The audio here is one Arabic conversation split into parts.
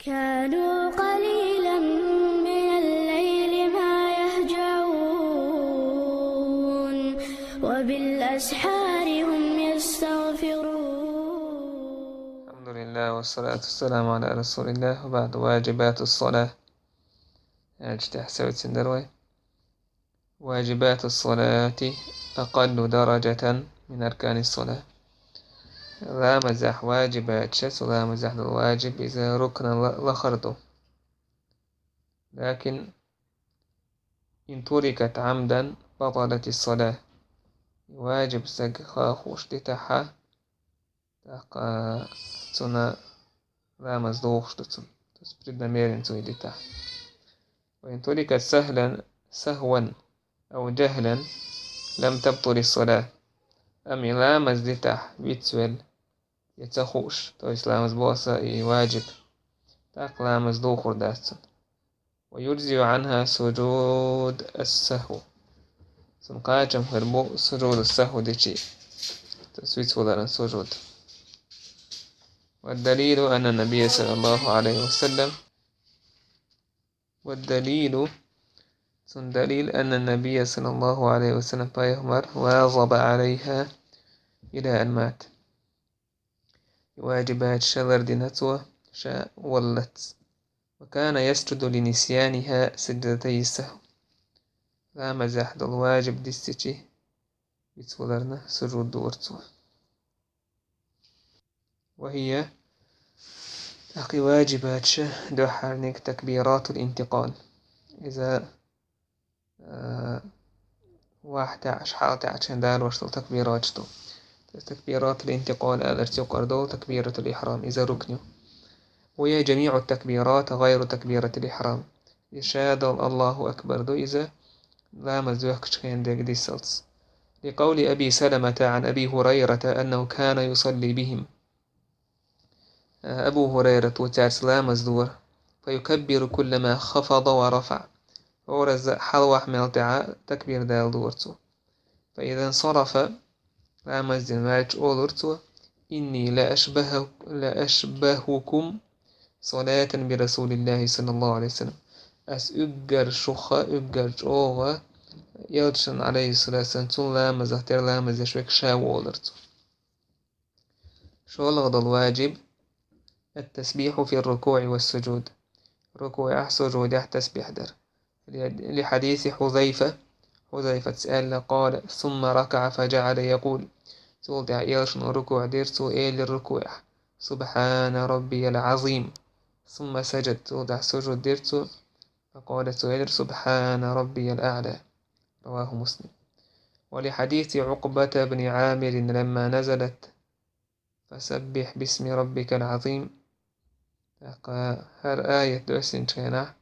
كانوا قليلا من الليل ما يهجعون وبالأسحار هم يستغفرون. الحمد لله والصلاة والسلام على رسول الله. وبعد، واجبات الصلاة اجتاح سويت سندروي. واجبات الصلاة أقل درجة من أركان الصلاة. لا مزح واجبات شس ولا مزح الواجب إذا ركن لخرطه، لكن إن تركت عمدا بطلت الصلاة. واجب سق خوش تتحى تاقا تنا لا مزدوخ تسبرد ميرين توي دتاح. وإن تركت سهوا أو جهلا لم تبطل الصلاة. أمي لا مزدتاح بيتسويل يتخوش تو إسلام بوسا واجب تاق لا مزدوخ داستن. ويجزي عنها سجود السهو. سنقاجم هربو سجود السهو ديشي تسويت ولا سجود. والدليل أن النبي صلى الله عليه وسلم دليل أن النبي صلى الله عليه وسلم بايهمر واظب عليها إلى أن مات. واجبات شلر دينتوه شاء ولت، وكان يسجد لنسيانها سجدتي السهو. لا مزح الواجب ديستيشي بتولرنا سجود دورتوه. وهي أقي واجبات دو حرنك تكبيرات الانتقال. إذا 11 حالة عشان دار وشتو تكبيرات شتو تكبيرات الانتقال أدرتي قردو تكبيرة الإحرام إذا ركنوا. وهي جميع التكبيرات غير تكبيرة الإحرام. إشهاد الله أكبر دو إذا لا مزوح كشكين ديك دي سلس. لقول أبي سلمة عن أبي هريرة أنه كان يصلي بهم. أبو هريرة وتعس لا مزدور فيكبر كلما خفض ورفع. ورز حلوح ملتع تكبير دال دورتو. فإذا انصرف لا مزدن ماج أولرتو إني لأشبهكم صلاة برسول الله صلى الله عليه وسلم. أس أجر شخة أجر جوه يلشن عليه الصلاة والسلام لا مزهتر لا مزشوك شاو أولرتو. شو لغض الواجب التسبيح في الركوع والسجود. ركوع سجود تسبيح در. لحديث حذيفة سأل قال ثم ركع فجعل يقول سولدع يلشن ركوع ديرتو للركوع سبحان ربي العظيم. ثم سجد سولدع سجود ديرتو فقال سؤال سبحان ربي الأعلى. رواه مسلم. ولحديث عقبة بن عامر لما نزلت فسبح باسم ربك العظيم هر آية دوسين شينا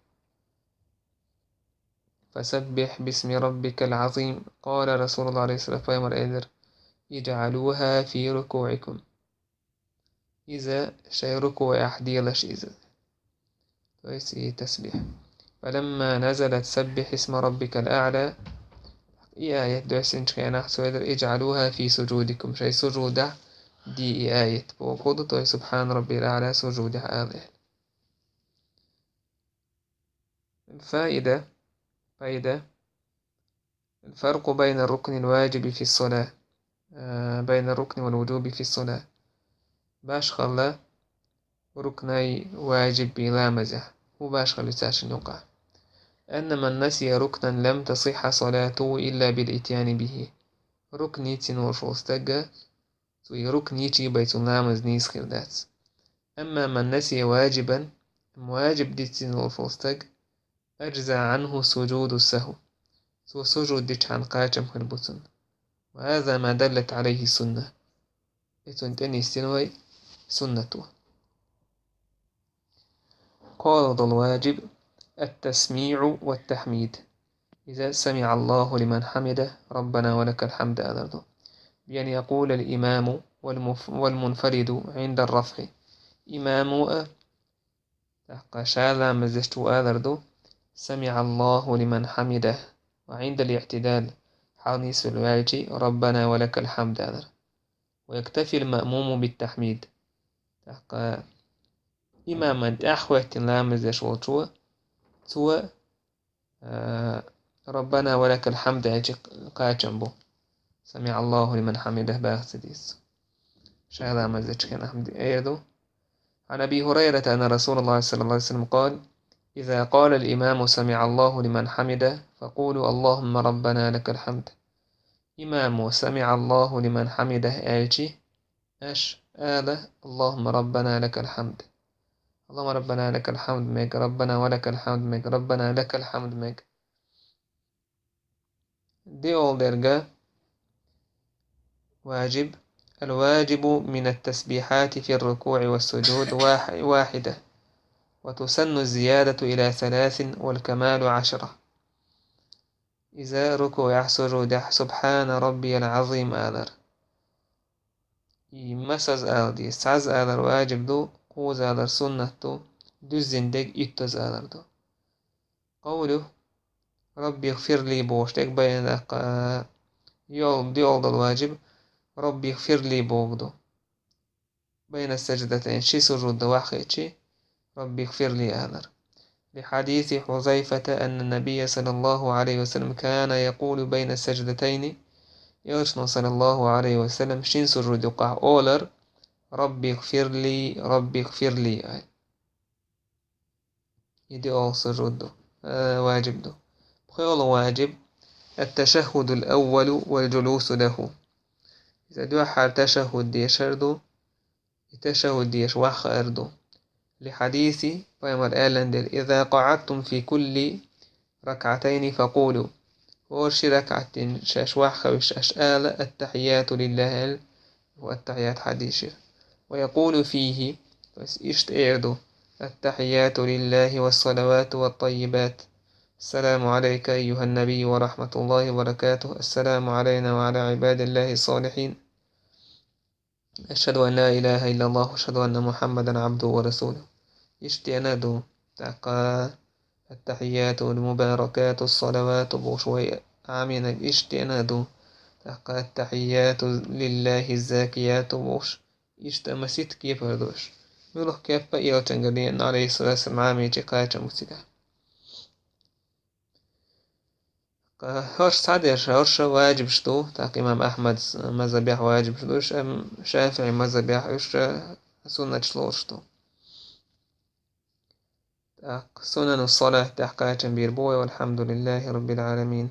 فسبح باسم ربك العظيم. قال رسول الله عليه الصلاة والسلام اجعلوها في ركوعكم. إذا شي ركوع أحديلش إذا تسبيح. فلما نزلت سبح اسم ربك الأعلى آية دوسين شينا سويدر اجعلوها في سجودكم شي سجودة دي آية وقود سبحان ربي الأعلى سجودة آله. فائدة الفرق بين الركن الواجب في الصلاة بين الركن والوجوب في الصلاة. باش خلا ركني واجب بلا مزح وباش خلي ساشن يقع أن من نسي ركنا لم تصح صلاته إلا بالإتيان به. ركني تنور شوستجا توي ركني تي بيت نامز نيس خردات. أما من نسي واجبا واجب دي تنور شوستج أجزى عنه سجود السهو. سجود ديش عن قاچم هربوتن. وهذا ما دلت عليه السنة. إتنتني استنوي سنته. قال الواجب التسميع والتحميد. إذا سمع الله لمن حمده ربنا ولك الحمد أذرده بأن يقول الإمام والمنفرد عند الرفع إمام قشالا مزجت أذرده سمع الله لمن حمده. وعند الاعتدال حال نصف الواجي ربنا ولك الحمد أذر. ويكتفي المأموم بالتحميد إماما أحوات لامزش وطوة تو ربنا ولك الحمد أجي قاجنبو سمع الله لمن حمده باغتديس شهد مزج كان أحمد أيضو عن أبي هريرة أن رسول الله صلى الله عليه وسلم قال إذا قال الإمام سمع الله لمن حمده فقولوا اللهم ربنا لك الحمد إمام سمع الله لمن حمده أجي آله اللهم ربنا لك الحمد اللهم ربنا لك الحمد ميك ربنا ولك الحمد ميك ربنا لك الحمد ميك دي أول درجة واجب الواجب من التسبيحات في الركوع والسجود واحدة وتسن الزيادة إلى 3 والكمال 10 إذا ركوع سجود سبحان ربي العظيم آذر مسز آذر سعز آذر واجب دو قوز آذر سنة دو düzin deg yttöz älardo. Qawlu Rabbi ighfir li boştek bayana yol wajib Rabbi ighfir li bogdo. بين السجدتين شي سجود واحد ربي اغفر لي آذر لحديث حذيفة أن النبي صلى الله عليه وسلم كان يقول بين السجدتين يغشن صلى الله عليه وسلم شين سجود قع أولر ربي اغفر لي ربي اغفر لي يدي أول سجود واجب دو بخيول واجب التشهد الأول والجلوس له إذا دو حال تشهد دي شردو التشهد ديش وخ أردو لحديث بيمر آلندر إذا قعدتم في كل ركعتين فقولوا ورشي ركعتين شاش وخ وشاش آل التحيات لله والتحيات حديث ويقول فيه بس إشت إردو التحيات لله والصلوات والطيبات السلام عليك أيها النبي ورحمة الله وبركاته السلام علينا وعلى عباد الله الصالحين أشهد أن لا إله إلا الله وأشهد أن محمدا عبده ورسوله اشتينادو تاقا التحيات والمباركات الصلوات بوشوي عامين اشتينادو تاقا التحيات لله الزاكيات بوش اشتمسيت كيف هردوش يلوح كيف بقيو تنقلين عليه الصلاة والسلام عامي تقاية مسيدة هرش سعديش هرش واجب شتو تاق إمام أحمد مذبيح واجب شتوش أم شافعي مذبيح يش سنة شلوشتو تاق سنن الصلاة تحقاية بيربوي والحمد لله رب العالمين